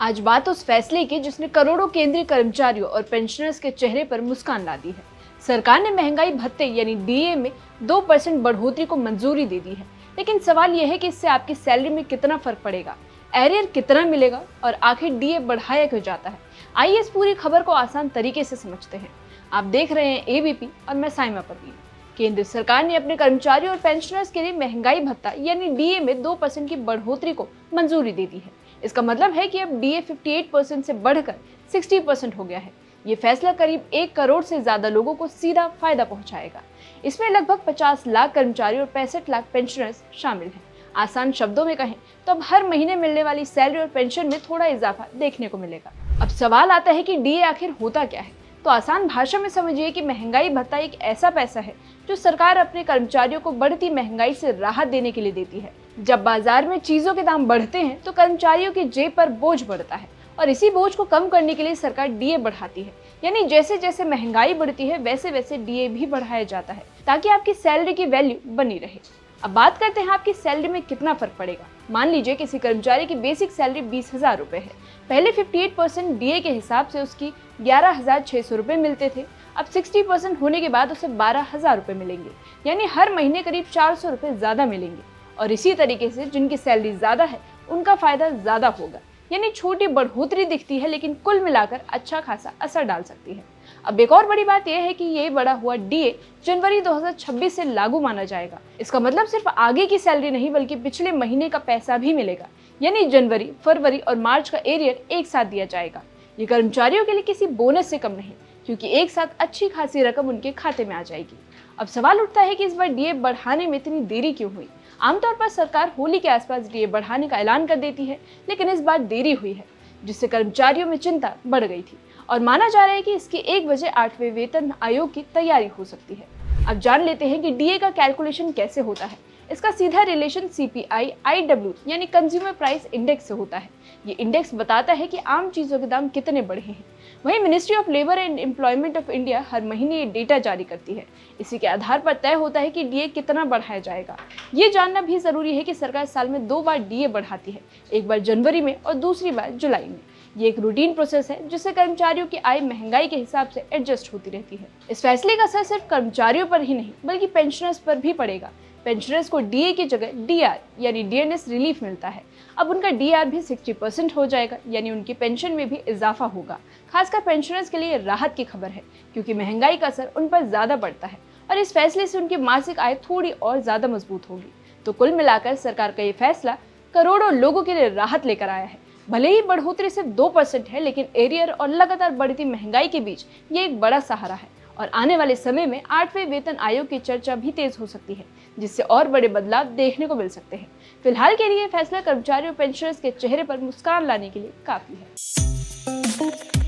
आज बात उस फैसले की जिसने करोड़ों केंद्रीय कर्मचारियों और पेंशनर्स के चेहरे पर मुस्कान ला दी है। सरकार ने महंगाई भत्ते यानी डीए में 2% बढ़ोतरी को मंजूरी दे दी है, लेकिन सवाल यह है कि इससे आपकी सैलरी में कितना फर्क पड़ेगा, एरियर कितना मिलेगा और आखिर डीए बढ़ाया क्यों जाता है। आइए इस पूरी खबर को आसान तरीके से समझते हैं। आप देख रहे हैं एबीपी और मैं साइमा परवीन। केंद्र सरकार ने अपने कर्मचारियों और पेंशनर्स के लिए महंगाई भत्ता यानी डीए में 2% की बढ़ोतरी को मंजूरी दे दी है। इसका मतलब है कि अब डीए 58% से बढ़कर 60% हो गया है। ये फैसला करीब 1 करोड़ से ज्यादा लोगों को सीधा फायदा पहुंचाएगा। इसमें लगभग 50 लाख कर्मचारी और 65 लाख पेंशनर्स शामिल हैं। आसान शब्दों में कहें तो अब हर महीने मिलने वाली सैलरी और पेंशन में थोड़ा इजाफा देखने को मिलेगा। अब सवाल आता है कि डीए आखिर होता क्या है। तो आसान भाषा में समझिए कि महंगाई भत्ता एक ऐसा पैसा है जो सरकार अपने कर्मचारियों को बढ़ती महंगाई से राहत देने के लिए देती है। जब बाजार में चीजों के दाम बढ़ते हैं तो कर्मचारियों की जेब पर बोझ बढ़ता है और इसी बोझ को कम करने के लिए सरकार डीए बढ़ाती है। यानी जैसे जैसे महंगाई बढ़ती है वैसे वैसे डीए भी बढ़ाया जाता है ताकि आपकी सैलरी की वैल्यू बनी रहे। अब बात करते हैं आपकी सैलरी में कितना फर्क पड़ेगा। मान लीजिए किसी कर्मचारी की बेसिक सैलरी 20,000 रुपए है। पहले 58% डीए के हिसाब से उसकी 11,600 रुपए मिलते थे। अब 60% होने के बाद उसे 12,000 रुपए मिलेंगे, यानी हर महीने करीब 400 रुपए ज्यादा मिलेंगे। और इसी तरीके से जिनकी सैलरी ज्यादा है उनका फायदा ज्यादा होगा। यानी छोटी बढ़ोतरी दिखती है लेकिन कुल मिलाकर अच्छा खासा असर डाल सकती है। अब एक और बड़ी बात यह है कि ये बढ़ा हुआ डीए जनवरी 2026 से लागू माना जाएगा। इसका मतलब सिर्फ आगे की सैलरी नहीं बल्कि पिछले महीने का पैसा भी मिलेगा। यानी जनवरी, फरवरी और मार्च का एरियर एक साथ दिया जाएगा। ये कर्मचारियों के लिए किसी बोनस से कम नहीं, क्योंकि एक साथ अच्छी खासी रकम उनके खाते में आ जाएगी। अब सवाल उठता है कि इस बार डीए बढ़ाने में इतनी देरी क्यों हुई। आमतौर पर सरकार होली के आसपास डीए बढ़ाने का ऐलान कर देती है, लेकिन इस बार देरी हुई है, जिससे कर्मचारियों में चिंता बढ़ गई थी और माना जा रहा है कि इसकी एक वजह 8वें वेतन आयोग की तैयारी हो सकती है। अब जान लेते हैं कि डीए का कैलकुलेशन कैसे होता है। इसका सीधा रिलेशन CPI IW यानी कंज्यूमर प्राइस इंडेक्स से होता है। ये इंडेक्स बताता है कि आम चीजों के दाम कितने बढ़े हैं। वहीं ministry of labour and employment of India हर महीने ये डेटा जारी करती है। इसी के आधार पर तय होता है कि डीए कितना बढ़ाया जाएगा। ये जानना भी जरूरी है कि सरकार साल में 2 बार डीए बढ़ाती है, एक बार जनवरी में और दूसरी बार जुलाई में। ये एक रूटीन प्रोसेस है जिससे कर्मचारियों की आय महंगाई के हिसाब से एडजस्ट होती रहती है। इस फैसले का असर सिर्फ कर्मचारियों पर ही नहीं बल्कि पेंशनर्स पर भी पड़ेगा। पेंशनर्स को डीए की जगह डीआर यानी डियरनेस रिलीफ मिलता है। अब उनका डीआर भी 60% हो जाएगा, यानी उनकी पेंशन में भी इजाफा होगा। खासकर पेंशनर्स के लिए राहत की खबर है, क्योंकि महंगाई का असर उन पर ज्यादा पड़ता है और इस फैसले से उनकी मासिक आय थोड़ी और ज्यादा मजबूत होगी। तो कुल मिलाकर सरकार का ये फैसला करोड़ों लोगों के लिए राहत लेकर आया है। भले ही बढ़ोतरी सिर्फ 2% है, लेकिन एरियर और लगातार बढ़ती महंगाई के बीच ये एक बड़ा सहारा है और आने वाले समय में 8वें वेतन आयोग की चर्चा भी तेज हो सकती है, जिससे और बड़े बदलाव देखने को मिल सकते हैं। फिलहाल के लिए फैसला कर्मचारियों और पेंशनर्स के चेहरे पर मुस्कान लाने के लिए काफी है।